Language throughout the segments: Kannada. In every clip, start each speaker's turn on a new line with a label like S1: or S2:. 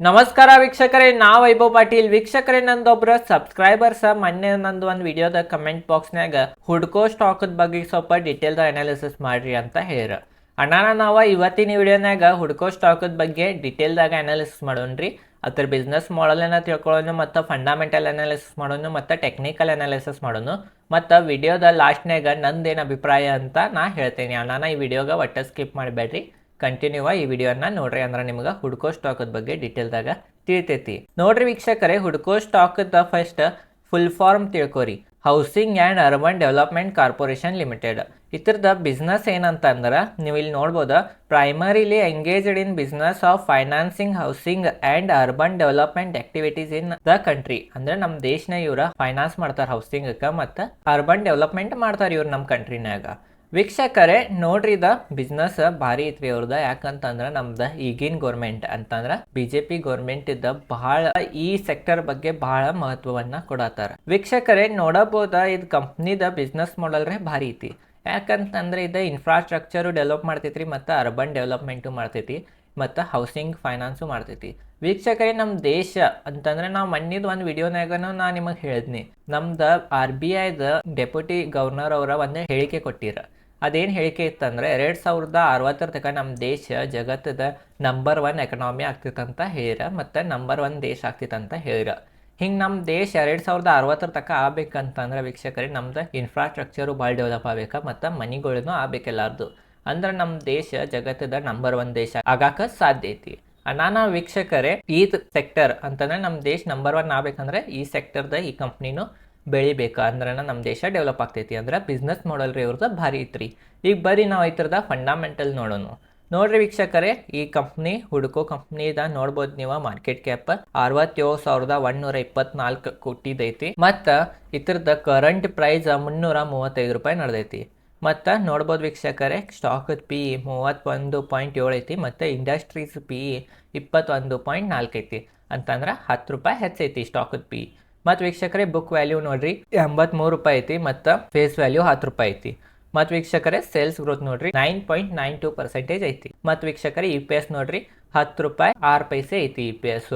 S1: ನಮಸ್ಕಾರ ವೀಕ್ಷಕರೇ, ನಾ ವೈಭವ್ ಪಾಟೀಲ್. ವೀಕ್ಷಕರೇ, ನಂದೊಬ್ರ ಸಬ್ಸ್ಕ್ರೈಬರ್ಸ್ ಮೊನ್ನೆ ನಂದು ಒಂದು ವಿಡಿಯೋದ ಕಮೆಂಟ್ ಬಾಕ್ಸ್ನಾಗ ಹುಡ್ಕೋ ಸ್ಟಾಕ್ ಬಗ್ಗೆ ಸ್ವಲ್ಪ ಡೀಟೇಲ್ ಅನಾಲಿಸಿಸ್ ಮಾಡ್ರಿ ಅಂತ ಹೇಳ್ಯಾರ. ಅಣ್ಣಾನ ನಾವು ಇವತ್ತಿನ ವಿಡಿಯೋನಾಗ ಹುಡ್ಕೋ ಸ್ಟಾಕ್ ಬಗ್ಗೆ ಡೀಟೇಲ್ದಾಗ ಅನಾಲಿಸಿಸ್ ಮಾಡೋಣ್ರಿ. ಅದ್ರ ಬಿಸ್ನೆಸ್ ಮಾಡೆಲ್ನ ತಿಳ್ಕೊಳ್ಳೋನು, ಮತ್ತು ಫಂಡಮೆಂಟಲ್ ಅನಾಲಿಸಿಸ್ ಮಾಡೋನು, ಮತ್ತು ಟೆಕ್ನಿಕಲ್ ಅನಾಲಿಸಿಸ್ ಮಾಡೋನು, ಮತ್ತು ವಿಡಿಯೋದ ಲಾಸ್ಟ್ನಾಗ ನಂದೇನು ಅಭಿಪ್ರಾಯ ಅಂತ ನಾ ಹೇಳ್ತೇನೆ. ಅಣ್ಣಾನ ಈ ವಿಡಿಯೋಗ ಒಟ್ಟು ಸ್ಕಿಪ್ ಮಾಡಬೇಡ್ರಿ, ಕಂಟಿನ್ಯೂ ಈ ವಿಡಿಯೋನ ನೋಡ್ರಿ. ಅಂದ್ರೆ ನಿಮ್ಗೆ ಹುಡ್ಕೋ ಸ್ಟಾಕದ ಬಗ್ಗೆ ಡೀಟೇಲ್ದಾಗ ತಿಳಿತೈತಿ. ನೋಡ್ರಿ ವೀಕ್ಷಕರೇ, ಹುಡ್ಕೋ ಸ್ಟಾಕದ ಫಸ್ಟ್ ಫುಲ್ ಫಾರ್ಮ್ ತಿಳ್ಕೊರಿ. Housing and urban development corporation limited. ಇದ್ರದ ಬಿಸ್ನೆಸ್ ಏನಂತಂದ್ರೆ ನೀವು ಇಲ್ಲಿ ನೋಡ್ಬೋದು, primarily engaged in business of financing housing and urban development activities in the country. ಅಂದ್ರೆ ನಮ್ಮ ದೇಶನ ಇವ್ರ ಫೈನಾನ್ಸ್ ಮಾಡ್ತಾರೆ ಹೌಸಿಂಗಕ್ಕೆ, ಮತ್ತು ಅರ್ಬನ್ ಡೆವಲಪ್ಮೆಂಟ್ ಮಾಡ್ತಾರೆ ಇವ್ರು ನಮ್ಮ ಕಂಟ್ರಿನಾಗ. ವೀಕ್ಷಕರೇ ನೋಡ್ರಿ, ಇದ ಬಿಸ್ನೆಸ್ ಭಾರಿ ಐತ್ರಿ ಅವ್ರದ. ಯಾಕಂತಂದ್ರ ನಮ್ದ ಈಗಿನ ಗೌರ್ಮೆಂಟ್ ಅಂತಂದ್ರ ಬಿಜೆಪಿ ಗೌರ್ಮೆಂಟ್ ಇದ್ದ ಬಹಳ ಈ ಸೆಕ್ಟರ್ ಬಗ್ಗೆ ಬಹಳ ಮಹತ್ವವನ್ನ ಕೊಡತಾರ. ವೀಕ್ಷಕರೇ ನೋಡಬಹುದ, ಇದು ಕಂಪ್ನಿದ ಬಿಸ್ನೆಸ್ ಮಾಡೆಲ್ ರೇ ಭಾರಿ ಐತಿ. ಯಾಕಂತಂದ್ರೆ ಇದು ಇನ್ಫ್ರಾಸ್ಟ್ರಕ್ಚರು ಡೆವಲಪ್ ಮಾಡ್ತೈತ್ರಿ, ಮತ್ತು ಅರ್ಬನ್ ಡೆವಲಪ್ಮೆಂಟು ಮಾಡ್ತೈತಿ, ಮತ್ತು ಹೌಸಿಂಗ್ ಫೈನಾನ್ಸು ಮಾಡ್ತೈತಿ. ವೀಕ್ಷಕರೇ, ನಮ್ಮ ದೇಶ ಅಂತಂದ್ರೆ ನಾವು ಮೊನ್ನೆದು ಒಂದು ವಿಡಿಯೋನಾಗನು ನಾ ನಿಮಗೆ ಹೇಳಿದ್ನಿ, ನಮ್ದು RBIದ ಡೆಪ್ಯೂಟಿ ಗವರ್ನರ್ ಅವರ ಒಂದು ಹೇಳಿಕೆ ಕೊಟ್ಟಿರ. ಅದೇನು ಹೇಳಿಕೆ ಇತ್ತಂದ್ರೆ 2060 ತನಕ ನಮ್ಮ ದೇಶ ಜಗತ್ತದ ನಂಬರ್ 1 ಎಕನಾಮಿ ಆಗ್ತಿತ್ತಂತ ಹೇಳಿರ, ಮತ್ತು ನಂಬರ್ 1 ದೇಶ ಆಗ್ತಿತ್ತಂತ ಹೇಳಿರ. ಹಿಂಗೆ ನಮ್ಮ ದೇಶ 2060 ತನಕ ಆಗ್ಬೇಕಂತಂದ್ರೆ ವೀಕ್ಷಕರೇ, ನಮ್ದು ಇನ್ಫ್ರಾಸ್ಟ್ರಕ್ಚರು ಭಾಳ ಡೆವಲಪ್ ಆಗ್ಬೇಕು, ಮತ್ತು ಮನಿಗಳೂ ಆಗ್ಬೇಕೆಲ್ಲಾರ್ದು. ಅಂದ್ರೆ ನಮ್ಮ ದೇಶ ಜಗತ್ತದ ನಂಬರ್ 1 ದೇಶ ಆಗಾಕ ಸಾಧ್ಯ ಐತಿ. ನಾನು ವೀಕ್ಷಕರೇ, ಈ ಸೆಕ್ಟರ್ ಅಂತಂದ್ರೆ ನಮ್ಮ ದೇಶ ನಂಬರ್ 1 ಆಗ್ಬೇಕಂದ್ರೆ ಈ ಸೆಕ್ಟರ್ದ ಈ ಕಂಪ್ನಿನೂ ಬೆಳಿಬೇಕು, ಅಂದ್ರೆ ನಮ್ಮ ದೇಶ ಡೆವಲಪ್ ಆಗ್ತೈತಿ. ಅಂದ್ರೆ ಬಿಸ್ನೆಸ್ ಮಾಡೆಲ್ ರೀ ಇವ್ರದ್ದು ಭಾರಿ ಐತ್ರಿ. ಈಗ ಬರೀ ನಾವು ಐತರದ ಫಂಡಮೆಂಟಲ್ ನೋಡೋಣ. ನೋಡ್ರಿ ವೀಕ್ಷಕರೇ, ಈ ಕಂಪ್ನಿ ಹುಡ್ಕೋ ಕಂಪ್ನಿದ ನೋಡ್ಬೋದು ನೀವು, ಮಾರ್ಕೆಟ್ ಕ್ಯಾಪ್ 67,124 ಕೋಟಿದೈತಿ, ಮತ್ತು ಇದ್ರದ ಕರೆಂಟ್ ಪ್ರೈಸ್ 335 ರೂಪಾಯಿ ನಡೆದೈತಿ. ಮತ್ತು ನೋಡ್ಬೋದು ವೀಕ್ಷಕರೇ, ಸ್ಟಾಕದ PE 31.7 ಐತಿ, ಮತ್ತು ಇಂಡಸ್ಟ್ರೀಸ್ PE 21.4 ಐತಿ. ಅಂತಂದ್ರೆ 10 ರೂಪಾಯಿ ಹೆಚ್ಚೈತಿ ಸ್ಟಾಕದ PE. ಮತ್ತು ವೀಕ್ಷಕರೇ, ಬುಕ್ ವ್ಯಾಲ್ಯೂ ನೋಡ್ರಿ 83 ರೂಪಾಯಿ ಐತಿ, ಮತ್ತು ಫೇಸ್ ವ್ಯಾಲ್ಯೂ 10 ರೂಪಾಯಿ ಐತಿ. ಮತ್ತು ವೀಕ್ಷಕರೇ, ಸೇಲ್ಸ್ ಗ್ರೋತ್ ನೋಡ್ರಿ 9.92% ಐತಿ. ಮತ್ತು ವೀಕ್ಷಕರೇ, EPS ನೋಡ್ರಿ 10 ರೂಪಾಯಿ 6 ಪೈಸೆ ಐತಿ EPS.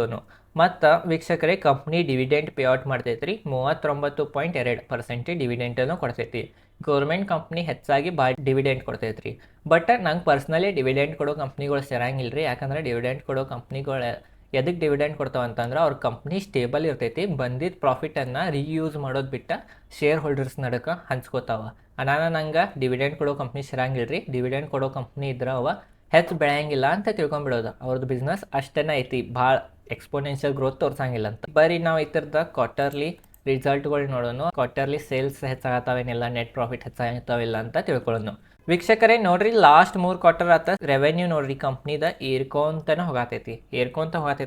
S1: ಮತ್ತು ವೀಕ್ಷಕರೇ, ಕಂಪ್ನಿ ಡಿವಿಡೆಂಟ್ ಪೇಔಟ್ ಮಾಡ್ತೈತ್ರಿ 39.2% ಡಿವಿಡೆಂಟನ್ನು ಕೊಡ್ತೈತಿ. ಗೌರ್ಮೆಂಟ್ ಕಂಪ್ನಿ ಹೆಚ್ಚಾಗಿ ಭಾಳ ಡಿವಿಡೆಂಟ್ ಕೊಡ್ತೈತ್ರಿ. ಬಟ್ ನಂಗೆ ಪರ್ಸ್ನಲಿ ಡಿವಿಡೆಂಟ್ ಕೊಡೋ ಕಂಪ್ನಿಗಳು ಸೇರಂಗಿಲ್ಲ ರೀ. ಯಾಕಂದ್ರೆ ಡಿವಿಡೆಂಟ್ ಕೊಡೋ ಕಂಪ್ನಿಗಳು ಎದಕ್ಕೆ ಡಿವಿಡೆಂಟ್ ಕೊಡ್ತಾವ ಅಂತಂದ್ರೆ ಅವ್ರ ಕಂಪ್ನಿ ಸ್ಟೇಬಲ್ ಇರ್ತೈತಿ, ಬಂದಿದ್ದ ಪ್ರಾಫಿಟನ್ನು ರೀಯೂಸ್ ಮಾಡೋದು ಬಿಟ್ಟು ಶೇರ್ ಹೋಲ್ಡರ್ಸ್ ನಡಕ ಹಂಚ್ಕೋತಾವ. ನಂಗೆ ಡಿವಿಡೆಂಟ್ ಕೊಡೋ ಕಂಪ್ನಿ ಸೇರಂಗಿಲ್ಲ ರೀ. ಡಿವಿಡೆಂಟ್ ಕೊಡೋ ಕಂಪ್ನಿ ಇದ್ರೆ ಅವ ಹೆಚ್ಚು ಬೆಳೆಯಂಗಿಲ್ಲ ಅಂತ ತಿಳ್ಕೊಂಬಿಡೋದು. ಅವ್ರದ್ದು ಬಿಸ್ನೆಸ್ ಅಷ್ಟೇನ ಐತಿ, ಭಾಳ ಎಕ್ಸ್ಪೋನೆನ್ಷಿಯಲ್ ಗ್ರೋತ್ ತೋರ್ಸಂಗಿಲ್ಲ ಅಂತ. ಬರೀ ನಾವು ಇತರದ ಕ್ವಾರ್ಟರ್ಲಿ ರಿಸಲ್ಟ್ಗಳು ನೋಡೋಣ. ಕ್ವಾರ್ಟರ್ಲಿ ಸೇಲ್ಸ್ ಹೆಚ್ಚಾಗತ್ತಾವೇನಿಲ್ಲ, ನೆಟ್ ಪ್ರಾಫಿಟ್ ಹೆಚ್ಚಾಗತ್ತಾವಿಲ್ಲ ಅಂತ ತಿಳ್ಕೊಳ್ಳೋಣ. ವೀಕ್ಷಕರೇ ನೋಡ್ರಿ, ಲಾಸ್ಟ್ 3 ಕ್ವಾರ್ಟರ್ ಆತ ರೆವೆನ್ಯೂ ನೋಡ್ರಿ ಕಂಪ್ನಿದ ಏರ್ಕೊಂತನ ಹೋಗತೈತಿ.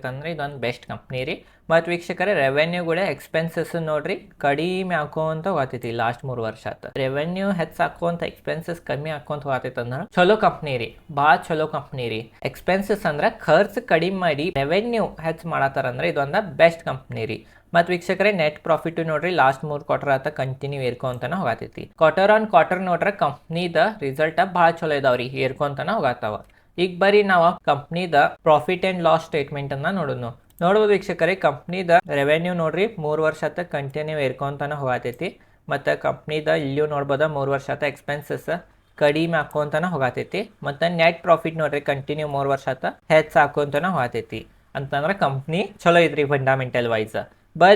S1: ಅಂದ್ರೆ ಇದೊಂದು ಬೆಸ್ಟ್ ಕಂಪ್ನಿ ರೀ. ಮತ್ತು ವೀಕ್ಷಕರೇ, ರೆವೆನ್ಯೂಗಳೇ ಎಕ್ಸ್ಪೆನ್ಸಸ್ ನೋಡ್ರಿ ಕಡಿಮೆ ಹಾಕೋಂತ ಹೋಗತೈತಿ. ಲಾಸ್ಟ್ 3 ವರ್ಷ ಆತ ರೆವೆನ್ಯೂ ಹೆಚ್ಚು ಹಾಕೋಂತ ಎಕ್ಸ್ಪೆನ್ಸಸ್ ಕಮ್ಮಿ ಹಾಕೋಂತ ಹೋಗತೈತಿ. ಅಂದ್ರೆ ಚಲೋ ಕಂಪ್ನಿ ರೀ, ಭಾಳ ಚಲೋ ಕಂಪ್ನಿ ರೀ. ಎಕ್ಸ್ಪೆನ್ಸಸ್ ಅಂದ್ರೆ ಖರ್ಚು ಕಡಿಮೆ ಮಾಡಿ ರೆವೆನ್ಯೂ ಹೆಚ್ಚು ಮಾಡತ್ತಾರ ಅಂದ್ರೆ ಇದೊಂದು ಬೆಸ್ಟ್ ಕಂಪ್ನಿ ರೀ. ಮತ್ತು ವೀಕ್ಷಕರೇ, ನೆಟ್ ಪ್ರಾಫಿಟ್ ನೋಡ್ರಿ ಲಾಸ್ಟ್ 3 ಕ್ವಾರ್ಟರ್ ಆತ ಕಂಟಿನ್ಯೂ ಏರ್ಕೊಂತನ ಹೋಗತೈತಿ. ಕ್ವಾರ್ಟರ್ ಆನ್ ಕ್ವಾರ್ಟರ್ ನೋಡ್ರೆ ಕಂಪ್ನಿದ ರಿಸಲ್ಟ್ ಭಾಳ ಚಲೋ ಇದಾವ್ರಿ, ಏರ್ಕೊಂತನ ಹೋಗತ್ತಾವ. ಈಗ ಬರೀ ನಾವು ಕಂಪ್ನಿದ ಪ್ರಾಫಿಟ್ ಆ್ಯಂಡ್ ಲಾಸ್ ಸ್ಟೇಟ್ಮೆಂಟ್ ಅನ್ನ ನೋಡ್ಬೋದು ವೀಕ್ಷಕರೇ. ಕಂಪ್ನಿದ ರೆವೆನ್ಯೂ ನೋಡ್ರಿ 3 ವರ್ಷ ಆತ ಕಂಟಿನ್ಯೂ ಏರ್ಕೊಂತನ ಹೋಗತೈತಿ. ಮತ್ತು ಕಂಪ್ನಿದ ಇಲ್ಲಿಯೂ ನೋಡ್ಬೋದ 3 ವರ್ಷ ಆತ ಎಕ್ಸ್ಪೆನ್ಸಸ್ ಕಡಿಮೆ ಹಾಕೋಂತನ ಹೋಗತೈತಿ. ಮತ್ತು ನೆಟ್ ಪ್ರಾಫಿಟ್ ನೋಡ್ರಿ ಕಂಟಿನ್ಯೂ 3 ವರ್ಷ ಆತ ಹೆಚ್ಚು ಹಾಕೋಂತನ ಹೋಗತೈತಿ. ಅಂತಂದ್ರೆ ಕಂಪ್ನಿ ಚಲೋ ಇದ್ರಿ ಫಂಡಮೆಂಟಲ್ ವೈಸ್.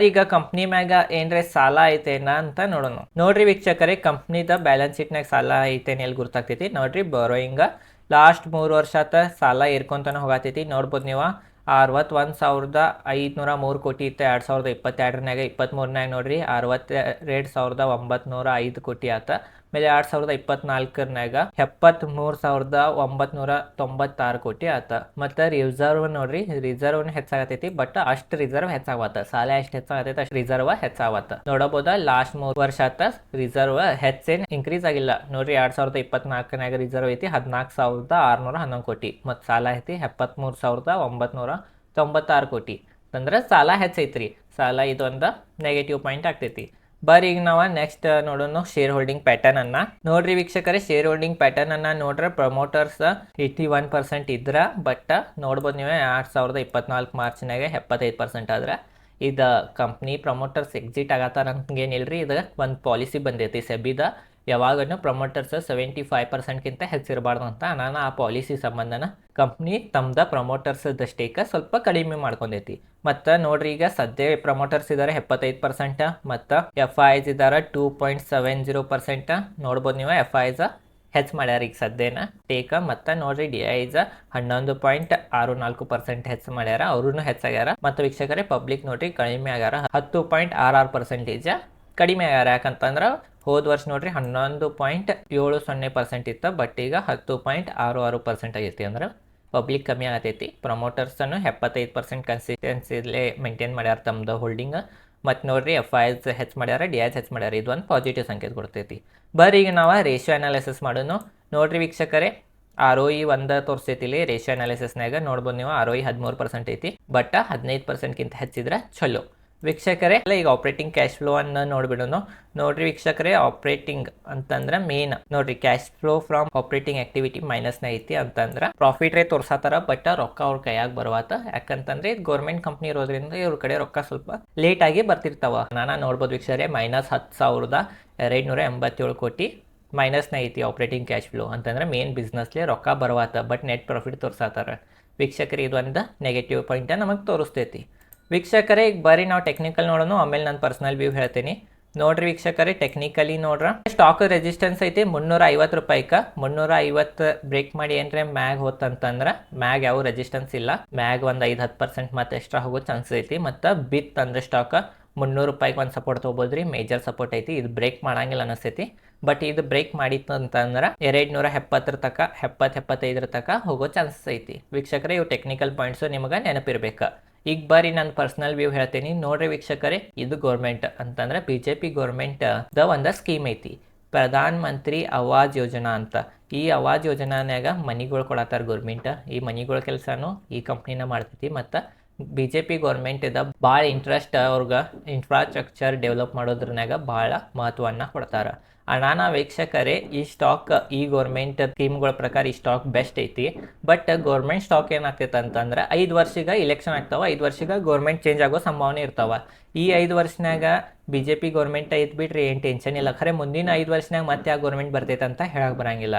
S1: ಈಗ ಕಂಪ್ನಿ ಮ್ಯಾಗ ಏನ್ರೆ ಸಾಲ ಐತೇನ ಅಂತ ನೋಡೋಣ. ನೋಡ್ರಿ ವೀಕ್ಷಕರೇ, ಕಂಪ್ನಿದ ಬ್ಯಾಲೆನ್ಸ್ ಶೀಟ್ನಾಗ ಸಾಲ ಐತೇನೆ ಎಲ್ಲಿ ಗುರ್ತಾಗ್ತೈತಿ ನೋಡ್ರಿ. ಬಾರೋಯಿಂಗ್ ಲಾಸ್ಟ್ 3 ವರ್ಷ ಆತ ಸಾಲ ಏರ್ಕೊಂತನ ಹೋಗತೈತಿ. ನೋಡ್ಬೋದು ನೀವು 61,503 ಕೋಟಿ ಇತ್ತು 2022 23 ನೋಡ್ರಿ 62,905 ಕೋಟಿ ಆತ. ಆಮೇಲೆ 2024 73,996 ಕೋಟಿ ಆತ. ಮತ್ತು ರಿಸರ್ವ್ ನೋಡ್ರಿ, ರಿಸರ್ವ್ ಹೆಚ್ಚಾಗತೈತಿ, ಬಟ್ ಅಷ್ಟು ರಿಸರ್ವ್ ಹೆಚ್ಚಾಗತ್ತ. ಸಾಲ ಎಷ್ಟು ಹೆಚ್ಚಾಗತೈತಿ ಅಷ್ಟು ರಿಸರ್ವ್ ಹೆಚ್ಚಾಗತ್ತ. ನೋಡಬಹುದ ಲಾಸ್ಟ್ 3 ವರ್ಷ ಆತ ರಿಸರ್ವ್ ಹೆಚ್ಚೇನು ಇನ್ಕ್ರೀಸ್ ಆಗಿಲ್ಲ ನೋಡ್ರಿ. 2024 ರಿಸರ್ವ್ ಐತಿ 14,611 ಕೋಟಿ, ಮತ್ತು ಸಾಲ ಐತಿ 73,996 ಕೋಟಿ. ಅಂದ್ರೆ ಸಾಲ ಹೆಚ್ಚೈತ್ರಿ. ಸಾಲ ಇದೊಂದು ನೆಗೆಟಿವ್ ಪಾಯಿಂಟ್ ಆಗ್ತೈತಿ. ಬರೀ ಈಗ ನಾವು ನೆಕ್ಸ್ಟ್ ನೋಡೋಣ ಶೇರ್ ಹೋಲ್ಡಿಂಗ್ ಪ್ಯಾಟರ್ನ್ ಅನ್ನ. ನೋಡ್ರಿ ವೀಕ್ಷಕರೇ, ಶೇರ್ ಹೋಲ್ಡಿಂಗ್ ಪ್ಯಾಟರ್ನ್ ಅನ್ನ ನೋಡ್ರೆ ಪ್ರಮೋಟರ್ಸ್ 81% ಇದ್ರ, ಬಟ್ ನೋಡ್ಬೋದು ನೀವು 2024 ಮಾರ್ಚ್ನಾಗ 75% ಆದ್ರೆ ಇದು ಕಂಪ್ನಿ ಪ್ರಮೋಟರ್ಸ್ ಎಕ್ಸಿಟ್ ಆಗತ್ತಾರ ಅಂತೇನಿಲ್ರಿ. ಇದು ಒಂದು ಪಾಲಿಸಿ ಬಂದೈತಿ ಸೆಬಿದ, ಯಾವಾಗನು ಪ್ರಮೋಟರ್ಸ್ 75%ಗಿಂತ ಹೆಚ್ಚಿರಬಾರ್ದು ಅಂತ. ನಾನು ಆ ಪಾಲಿಸಿ ಸಂಬಂಧನ ಕಂಪ್ನಿ ತಮ್ದ ಪ್ರಮೋಟರ್ಸ್ ಸ್ಟೇಕ್ ಸ್ವಲ್ಪ ಕಡಿಮೆ ಮಾಡ್ಕೊಂಡೈತಿ. ಮತ್ತು ನೋಡ್ರಿ ಈಗ ಸದ್ಯ ಪ್ರಮೋಟರ್ಸ್ ಇದ್ದಾರೆ 75%, ಮತ್ತು FIs ಇದ್ದಾರೆ 2.70%. ನೋಡ್ಬೋದು ನೀವು FIs ಹೆಚ್ಚು ಮಾಡ್ಯಾರ ಈಗ ಸದ್ಯನ ಟೇಕ. ಮತ್ತು ನೋಡ್ರಿ DIs 11.64% ಹೆಚ್ಚು ಮಾಡ್ಯಾರ, ಅವ್ರೂ ಹೆಚ್ಚಾಗ್ಯಾರ. ಮತ್ತು ವೀಕ್ಷಕರೇ ಪಬ್ಲಿಕ್ ನೋಡ್ರಿ ಕಡಿಮೆ ಆಗ್ಯಾರ, 10.66% ಕಡಿಮೆ ಆಗ್ಯಾರ. ಯಾಕಂತಂದ್ರೆ ಹೋದ ವರ್ಷ ನೋಡ್ರಿ 11.70% ಇತ್ತು, ಬಟ್ ಈಗ 10.66% ಆಗೈತಿ. ಅಂದ್ರೆ ಪಬ್ಲಿಕ್ ಕಮ್ಮಿ ಆಗತೈತಿ. ಪ್ರಮೋಟರ್ಸನ್ನು 75% ಕನ್ಸಿಸ್ಟೆನ್ಸಿಲೇ ಮೇಂಟೈನ್ ಮಾಡ್ಯಾರ ತಮ್ಮದು ಹೋಲ್ಡಿಂಗ್. ಮತ್ತು ನೋಡ್ರಿ FIs ಹೆಚ್ಚು ಮಾಡ್ಯಾರ, DIs ಹೆಚ್ಚು ಮಾಡ್ಯಾರ. ಇದು ಒಂದು ಪಾಸಿಟಿವ್ ಸಂಕೇತ ಕೊಡ್ತೈತಿ. ಬರೀ ಈಗ ನಾವು ರೇಷಿಯೋ ಅನಾಲಿಸಿಸ್ ಮಾಡೋಣ. ನೋಡ್ರಿ ವೀಕ್ಷಕರೇ, ROE ಒಂದು ತೋರಿಸ್ತೈತಿ ರೇಷಿಯೋ ಅನಾಲಿಸಿಸ್ನಾಗ. ನೋಡ್ಬೋದು ನೀವು ROE 13% ಐತಿ, ಬಟ್ 15%ಗಿಂತ ಹೆಚ್ಚಿದ್ರೆ ಚಲೋ. ವೀಕ್ಷಕರೇ ಈಗ ಆಪರೇಟಿಂಗ್ ಕ್ಯಾಶ್ ಫ್ಲೋ ಅನ್ನು ನೋಡ್ಬಿಡೋಣ. ನೋಡ್ರಿ ವೀಕ್ಷಕರೇ, ಆಪರೇಟಿಂಗ್ ಅಂತಂದ್ರೆ ಮೇನ್ ನೋಡ್ರಿ cash flow from operating activity ಮೈನಸ್ನ ಐತಿ ಅಂತಂದ್ರೆ ಪ್ರಾಫಿಟ್ ರೇ ತೋರ್ಸಾತಾರ, ಬಟ್ ರೊಕ್ಕ ಅವ್ರ ಕೈಯಾಗ ಬರುವಾತ. ಯಾಕಂತಂದ್ರೆ ಇದು ಗೌರ್ಮೆಂಟ್ ಕಂಪ್ನಿ ಇರೋದ್ರಿಂದ ಇವ್ರ ಕಡೆ ರೊಕ್ಕ ಸ್ವಲ್ಪ ಲೇಟ್ ಆಗಿ ಬರ್ತಿರ್ತಾವ. ನಾನು ನೋಡ್ಬೋದು ವೀಕ್ಷಕರೇ, -10,287 ಕೋಟಿ ಮೈನಸ್ನ ಐತಿ ಆಪರೇಟಿಂಗ್ ಕ್ಯಾಶ್ ಫ್ಲೋ ಅಂತಂದ್ರೆ ಮೇನ್ ಬಿಸ್ನೆಸ್ಲಿ ರೊಕ್ಕ ಬರುವಾತ, ಬಟ್ ನೆಟ್ ಪ್ರಾಫಿಟ್ ತೋರ್ಸಾತಾರ. ವೀಕ್ಷಕರೇ ಇದೊಂದು ನೆಗೆಟಿವ್ ಪಾಯಿಂಟ್ ನಮಗೆ ತೋರಿಸ್ತೈತಿ. ವೀಕ್ಷಕರೇ ಈಗ ಬರೀ ನಾವು ಟೆಕ್ನಿಕಲ್ ನೋಡೋಣ, ಆಮೇಲೆ ನಾನು ಪರ್ಸನಲ್ ವ್ಯೂ ಹೇಳ್ತೀನಿ. ನೋಡ್ರಿ ವೀಕ್ಷಕರೇ, ಟೆಕ್ನಿಕಲಿ ನೋಡ್ರ ಸ್ಟಾಕ್ ರೆಸಿಸ್ಟೆನ್ಸ್ ಐತಿ 350 ರೂಪಾಯಿಗೆ. 350 ಬ್ರೇಕ್ ಮಾಡಿ ಏನ್ರೆ ಮ್ಯಾಗ್ ಹೋತಂತಂದ್ರೆ ಮ್ಯಾಗ್ ಯಾವ ರೆಸಿಸ್ಟೆನ್ಸ್ ಇಲ್ಲ, ಮ್ಯಾಗ್ ಒಂದು 5-10% ಮತ್ತೆ ಎಕ್ಸ್ಟ್ರಾ ಹೋಗೋ ಚಾನ್ಸ್ ಐತಿ. ಮತ್ತು ಬಿತ್ ಅಂದ್ರೆ ಸ್ಟಾಕ್ 300 ರೂಪಾಯಿಗೆ ಒಂದು ಸಪೋರ್ಟ್ ತೊಗೋಬೋದ್ರಿ, ಮೇಜರ್ ಸಪೋರ್ಟ್ ಐತಿ. ಇದು ಬ್ರೇಕ್ ಮಾಡಂಗಿಲ್ಲ ಅನಿಸ್ತೈತಿ, ಬಟ್ ಇದು ಬ್ರೇಕ್ ಮಾಡಿತ್ತು ಅಂತಂದ್ರೆ 270 ತನಕ 70-75 ತನಕ ಹೋಗೋ ಚಾನ್ಸಸ್ ಐತಿ. ವೀಕ್ಷಕರೇ ಇವು ಟೆಕ್ನಿಕಲ್ ಪಾಯಿಂಟ್ಸು ನಿಮಗೆ ನೆನಪಿರ್ಬೇಕು. ಈಗ ಬರೀ ನಾನು ಪರ್ಸನಲ್ ವ್ಯೂ ಹೇಳ್ತೀನಿ. ನೋಡ್ರಿ ವೀಕ್ಷಕರೇ, ಇದು ಗೌರ್ಮೆಂಟ್ ಅಂತಂದ್ರೆ BJP ಗೌರ್ಮೆಂಟ್ ಒಂದು ಸ್ಕೀಮ್ ಐತಿ, ಪ್ರಧಾನ ಮಂತ್ರಿ ಆವಾಸ್ ಯೋಜನಾ ಅಂತ. ಈ ಆವಾಸ್ ಯೋಜನಾನ್ಯಾಗ ಮನಿಗಳು ಕೊಡತ್ತಾರ ಗೌರ್ಮೆಂಟ್. ಈ ಮನಿಗಳ ಕೆಲಸನೂ ಈ ಕಂಪ್ನಿನ ಮಾಡ್ತೈತಿ. ಮತ್ತು BJP ಗೌರ್ಮೆಂಟ್ ಇದ ಭಾಳ ಇಂಟ್ರೆಸ್ಟ್ ಅವ್ರಿಗೆ ಇನ್ಫ್ರಾಸ್ಟ್ರಕ್ಚರ್ ಡೆವಲಪ್ ಮಾಡೋದ್ರನ್ಯಾಗ ಭಾಳ ಮಹತ್ವವನ್ನು ಕೊಡ್ತಾರೆ. ನಾನು ವೀಕ್ಷಕರೇ ಈ ಸ್ಟಾಕ್ ಈ ಗೌರ್ಮೆಂಟ್ ಸ್ಕೀಮ್ಗಳ ಪ್ರಕಾರ ಈ ಸ್ಟಾಕ್ ಬೆಸ್ಟ್ ಐತಿ. ಬಟ್ ಗೌರ್ಮೆಂಟ್ ಸ್ಟಾಕ್ ಏನಾಗ್ತೈತೆ ಅಂತಂದ್ರೆ 5 ವರ್ಷಕ್ಕೆ ಇಲೆಕ್ಷನ್ ಆಗ್ತಾವ, 5 ವರ್ಷಕ್ಕೆ ಗೌರ್ಮೆಂಟ್ ಚೇಂಜ್ ಆಗೋ ಸಂಭಾವನೆ ಇರ್ತಾವ. ಈ 5 ವರ್ಷನಾಗ BJP ಗೌರ್ಮೆಂಟ್ ಐತೆ ಬಿಡ್ರಿ, ಏನು ಟೆನ್ಷನ್ ಇಲ್ಲ. ಖರೆ ಮುಂದಿನ 5 ವರ್ಷನಾಗ ಮತ್ತೆ ಯಾವ ಗೌರ್ಮೆಂಟ್ ಬರ್ತೈತೆ ಅಂತ ಹೇಳಕ್ಕೆ ಬರಂಗಿಲ್ಲ.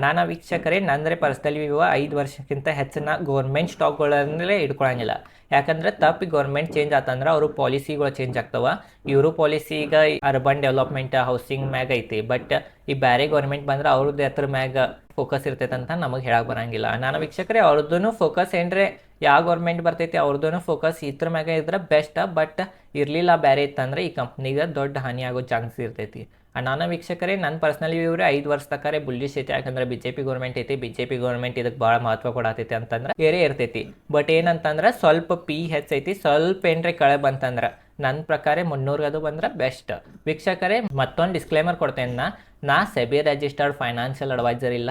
S1: ನಾನು ವೀಕ್ಷಕರೇ ನಂದ್ರೆ ಪರ್ಸನಲಿ ವ್ಯೂ 5 ವರ್ಷಕ್ಕಿಂತ ಹೆಚ್ಚಿನ ಗೌರ್ಮೆಂಟ್ ಸ್ಟಾಕ್ಗಳನ್ನೇ ಇಟ್ಕೊಳಂಗಿಲ್ಲ. ಯಾಕಂದ್ರೆ ತಪ್ಪಿ ಗೌರ್ಮೆಂಟ್ ಚೇಂಜ್ ಆತಂದ್ರೆ ಅವರು ಪಾಲಿಸಿಗಳು ಚೇಂಜ್ ಆಗ್ತಾವ. ಇವರು ಪಾಲಿಸಿ ಈಗ ಅರ್ಬನ್ ಡೆವಲಪ್ಮೆಂಟ್ ಹೌಸಿಂಗ್ ಮ್ಯಾಗ ಐತಿ, ಬಟ್ ಈ ಬೇರೆ ಗೌರ್ಮೆಂಟ್ ಬಂದ್ರೆ ಅವ್ರದ್ದು ಎತ್ತರ ಮ್ಯಾಗ ಫೋಕಸ್ ಇರ್ತೈತೆ ಅಂತ ನಮಗೆ ಹೇಳಕ್ಕೆ ಬರಂಗಿಲ್ಲ. ನಾನು ವೀಕ್ಷಕರೇ ಅವ್ರದ್ದು ಫೋಕಸ್ ಏನ್ರೆ ಯಾವ ಗೌರ್ಮೆಂಟ್ ಬರ್ತೈತಿ ಅವ್ರದ್ದು ಫೋಕಸ್ ಇದ್ರ ಮ್ಯಾಗ ಇದ್ರೆ ಬೆಸ್ಟ್. ಬಟ್ ಇರಲಿಲ್ಲ ಬೇರೆ ಇತ್ತಂದ್ರೆ ಈ ಕಂಪ್ನಿಗೆ ದೊಡ್ಡ ಹಾನಿ ಆಗೋ ಚಾನ್ಸ್ ಇರ್ತೈತಿ. ನಾನು ವೀಕ್ಷಕರೇ ನನ್ನ ಪರ್ಸನಲಿ ಇವ್ರೆ 5 ವರ್ಷ ತಕರೆ ಬುಲ್ಲಿಶ್ ಐತಿ. ಯಾಕಂದ್ರೆ BJP ಗೌರ್ಮೆಂಟ್ ಐತಿ, BJP ಗೌರ್ಮೆಂಟ್ ಇದಕ್ಕೆ ಭಾಳ ಮಹತ್ವ ಕೊಡತೈತಿ ಅಂತಂದ್ರೆ ಏರೇ ಇರ್ತೈತಿ. ಬಟ್ ಏನಂತಂದ್ರೆ ಸ್ವಲ್ಪ ಪಿ ಹೆಚ್ಚೈತಿ, ಸ್ವಲ್ಪ ಏನ್ರೆ ಕಳೆ ಬಂತಂದ್ರೆ ನನ್ನ ಪ್ರಕಾರ 300 ಅದು ಬಂದ್ರೆ ಬೆಸ್ಟ್. ವೀಕ್ಷಕರೇ ಮತ್ತೊಂದು ಡಿಸ್ಕ್ಲೇಮರ್ ಕೊಡ್ತೇನೆ, ನಾ ಸೆಬಿ ರಿಜಿಸ್ಟರ್ಡ್ ಫೈನಾನ್ಷಿಯಲ್ ಅಡ್ವೈಸರ್ ಇಲ್ಲ.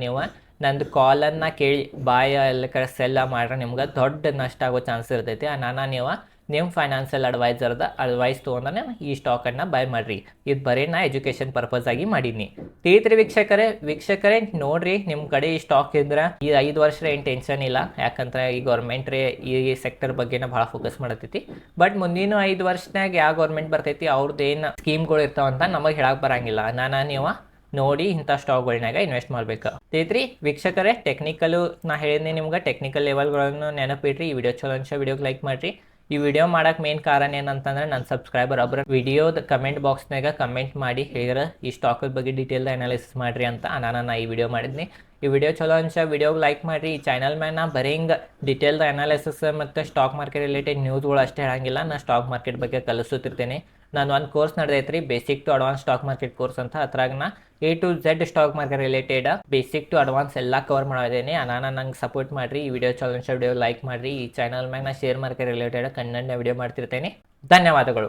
S1: ನೀವು ನಂದು ಕಾಲನ್ನು ಕೇಳಿ ಬಾಯ ಎಲ್ಲ ಕಡೆ ಸೆಲ್ಲ ಮಾಡ್ರೆ ನಿಮ್ಗೆ ದೊಡ್ಡ ನಷ್ಟ ಆಗೋ ಚಾನ್ಸ್ ಇರ್ತೈತಿ. ನೀವು ನಿಮ್ಮ ಫೈನಾನ್ಷಿಯಲ್ ಅಡ್ವೈಸರ್ದ ಅಡ್ವೈಸ್ ತೊಗೊಂಡೇ ಈ ಸ್ಟಾಕನ್ನು ಬೈ ಮಾಡಿರಿ. ಇದು ಬರೀ ನಾ ಎಜುಕೇಷನ್ ಪರ್ಪಸ್ ಆಗಿ ಮಾಡೀನಿ. ತಿಳಿತ್ರಿ ವೀಕ್ಷಕರೇ ನೋಡ್ರಿ, ನಿಮ್ಮ ಕಡೆ ಈ ಸ್ಟಾಕ್ ಇದ್ರೆ ಈ 5 ವರ್ಷ ಏನು ಟೆನ್ಷನ್ ಇಲ್ಲ. ಯಾಕಂದ್ರೆ ಈ ಗೌರ್ಮೆಂಟ್ ರೇ ಈ ಸೆಕ್ಟರ್ ಬಗ್ಗೆನ ಭಾಳ ಫೋಕಸ್ ಮಾಡತೈತಿ. ಬಟ್ ಮುಂದಿನ 5 ವರ್ಷನಾಗ ಯಾವ ಗೌರ್ಮೆಂಟ್ ಬರ್ತೈತಿ ಅವ್ರದ್ದು ಏನು ಸ್ಕೀಮ್ಗಳು ಇರ್ತಾವಂತ ನಮಗೆ ಹೇಳಕ್ಕೆ ಬರಂಗಿಲ್ಲ. ನೀವು ನೋಡಿ ಇಂಥ ಸ್ಟಾಕ್ಗಳನ್ನಾಗ ಇನ್ವೆಸ್ಟ್ ಮಾಡಬೇಕು. ತಿಳಿತ್ರಿ ವೀಕ್ಷಕರೇ, ಟೆಕ್ನಿಕಲು ನಾ ಹೇಳಿದ್ನಿ ನಿಮ್ಗೆ, ಟೆಕ್ನಿಕಲ್ ಲೆವೆಲ್ಗಳನ್ನು ನೆನಪಿಡ್ರಿ. ಈ ವಿಡಿಯೋ ಚಲೋ ಅನ್ಸ ವಿಡಿಯೋಗೆ ಲೈಕ್ ಮಾಡಿರಿ. ಈ ವಿಡಿಯೋ ಮಾಡೋಕೆ ಮೇನ್ ಕಾರಣ ಏನಂತಂದ್ರೆ ನನ್ನ ಸಬ್ಸ್ಕ್ರೈಬರ್ ಒಬ್ಬರು ವಿಡಿಯೋದ ಕಮೆಂಟ್ ಬಾಕ್ಸ್ನಾಗ ಕಮೆಂಟ್ ಮಾಡಿ ಹೇಳಿದ್ರೆ ಈ ಸ್ಟಾಕದ ಬಗ್ಗೆ ಡೀಟೇಲ್ದ ಅನಾಲಿಸಿಸ್ ಮಾಡಿರಿ ಅಂತ ನಾನು ಈ ವಿಡಿಯೋ ಮಾಡಿದ್ನಿ. ಈ ವಿಡಿಯೋ ಚಲೋ ಅನ್ಸ ವಿಡಿಯೋಗೆ ಲೈಕ್ ಮಾಡಿರಿ. ಈ ಚಾನಲ್ ಮೇಲೆ ನಾ ಬರೀ ಹಿಂಗೆ ಡೀಟೇಲ್ದ ಅನಾಲಿಸಿಸ್ ಮತ್ತು ಸ್ಟಾಕ್ ಮಾರ್ಕೆಟ್ ರಿಲೇಟೆಡ್ ನ್ಯೂಸ್ಗಳು ಅಷ್ಟೇ ಹೇಳಂಗಿಲ್ಲ. ನಾನು ಸ್ಟಾಕ್ ಮಾರ್ಕೆಟ್ ಬಗ್ಗೆ ಕಲಿಸುತ್ತಿರ್ತೇನೆ. ನಾನು ಒಂದು ಕೋರ್ಸ್ ನಡೆದೈತ್ರಿ, basic to advance stock market course ಅಂತ. ಅದ್ರಾಗ ನಾ A to Z stock market related basic to advance ಎಲ್ಲ ಕವರ್ ಮಾಡಿದ್ದೇನೆ. ನಂಗೆ ಸಪೋರ್ಟ್ ಮಾಡಿರಿ. ಈ ವಿಡಿಯೋ ಚಲೋ ವಿಡಿಯೋ ಲೈಕ್ ಮಾಡಿರಿ. ಈ ಚಾನಲ್ ಮ್ಯಾಗ ನಾ share market related Kannada video ಮಾಡ್ತಿರ್ತೇನೆ. ಧನ್ಯವಾದಗಳು.